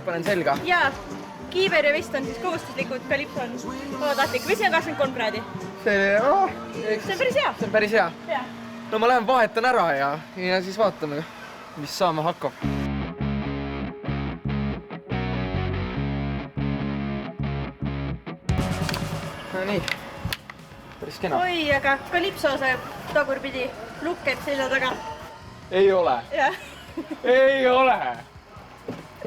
panen selga. Jaa, kiiver ja vist on siis kohustuslikud, kalips on vabatahtlik. Vesi on 23 kraadi. See on päris hea. See on päris hea. No ma lähen vahetan ära ja siis vaatame, mis saama hakkab. No nii, päris kena. Oi, aga kalipso saab tagurpidi lukked selja taga. Ei ole. Jah. Ei ole.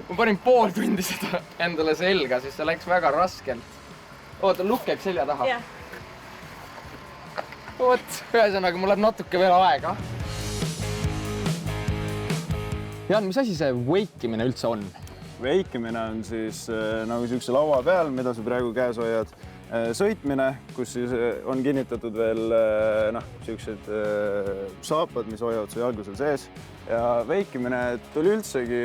Ma panin pool tundi seda endale selga, siis see läks väga raskelt. Oota, lukkeks selja taha. Jah. Oot, ühesõnaga, mul läheb natuke veel aega. Jaan, mis asi see veikimine üldse on? Veikimine on siis nagu siukse laua peal, mida sa praegu käes hoiad. Sõitmine, kus siis on kinnitatud veel siuksed saapad, mis hoiavad su jalgu seal sees. Ja veikimine tuli üldsegi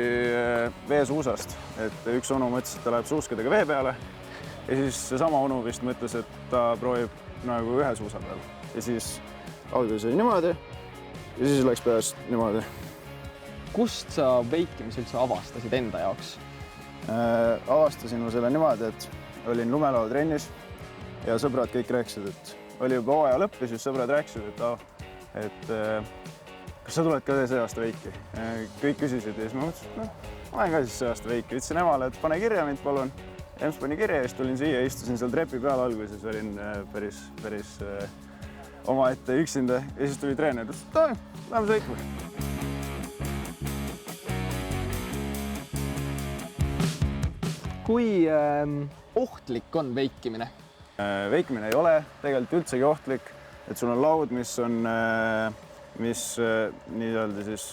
veesuusast, et üks onu mõtles, et ta läheb suuskadega vee peale. Ja siis seesama onu vist mõtles, et ta proovib nagu ühe suusa peal. Ja siis alguses oli niimoodi ja siis läks peast niimoodi. Kust sa veikimise üldse avastasid enda jaoks? Avastasin ma selle niimoodi, et olin lumelauatrennis ja sõbrad kõik rääkisid, et oli juba hooaja lõpp ja siis sõbrad rääkisid, et kas sa tuled ka see aasta veiki? Kõik küsisid ja siis ma mõtlesin, et ma olen ka siis see aasta veiki. Ütlesin emale, et pane kirja mind palun. Ems pani kirja ja siis tulin siia, istusin seal trepi peal alguses, olin päris omaette üksinda ja siis tuli treener, et lähme sõitma. Kui ohtlik on veikimine? Veikimine ei ole tegelikult üldsegi ohtlik, et sul on laud, mis nii-öelda siis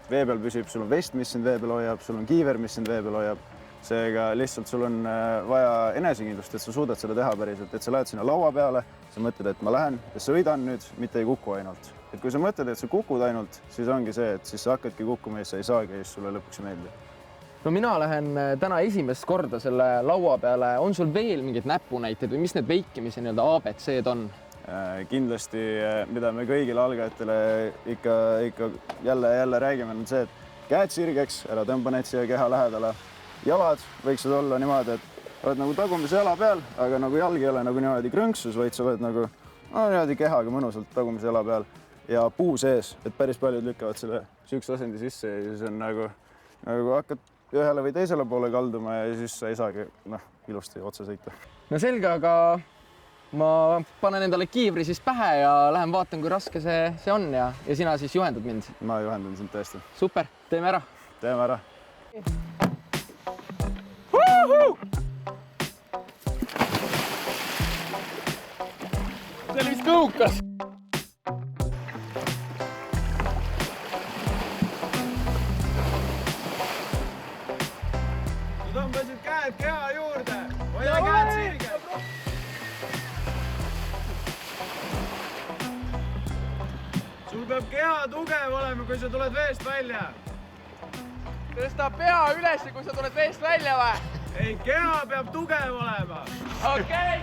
vee peal püsib, sul on vest, mis sind vee peal hoiab, sul on kiiver, mis sind vee peal hoiab. Seega lihtsalt sul on vaja enesekindlust, et sa suudad seda teha päriselt, et sa lähed sinna laua peale, sa mõtled, et ma lähen ja sõidan nüüd, mitte ei kuku ainult. Et kui sa mõtled, et sa kukud ainult, siis ongi see, et siis sa hakkadki kukkuma ja sa ei saagi ja siis sulle lõpuks ei meeldi. No mina lähen täna esimest korda selle laua peale. On sul veel mingid näpunäited või mis need veikimise nii-öelda ABC-d on? Kindlasti, mida me kõigile algajatele ikka jälle räägime, on see, et käed sirgeks, ära tõmba need siia keha lähedale. Jalad võiksid olla niimoodi, et oled nagu tagumise jala peal, aga nagu jalg ei ole nagu niimoodi krõnksus, vaid sa oled nagu niimoodi kehaga mõnusalt tagumise jala peal ja puu sees, et päris paljud lükkavad selle sükse asendi sisse ja siis on nagu hakkad ühele või teisele poole kalduma ja siis sa ei saagi ilusti otse sõita. No selge, aga ma panen endale kiivri siis pähe ja lähen vaatan, kui raske see on ja sina siis juhendad mind. Ma juhendan sind tõesti. Super, teeme ära. Teeme ära. See oli vist kõukas. Tõmbasid käed keha juurde, hoia käed sirged. Sul peab keha tugev olema, kui sa tuled veest välja. Tõsta pea üles, kui sa tuled veest välja või? Ei, keha peab tugev olema. Okei.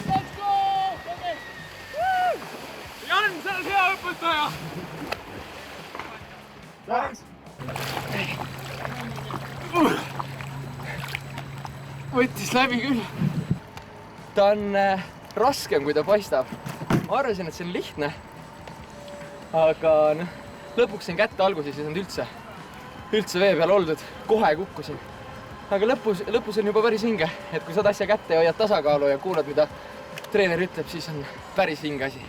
Let's go! Okay. Jan, sa oled hea õpetaja! Läks! Võttis läbi küll. Ta on raskem, kui ta paistab. Ma arvasin, et see on lihtne. Aga lõpuks sain kätte alguses ei saanud üldse vee peal oldud. Kohe kukkusin. Aga lõpus on juba päris hinge. Et kui saad asja kätte ja hoiad tasakaalu ja kuulad, mida treener ütleb, siis on päris hinge asi.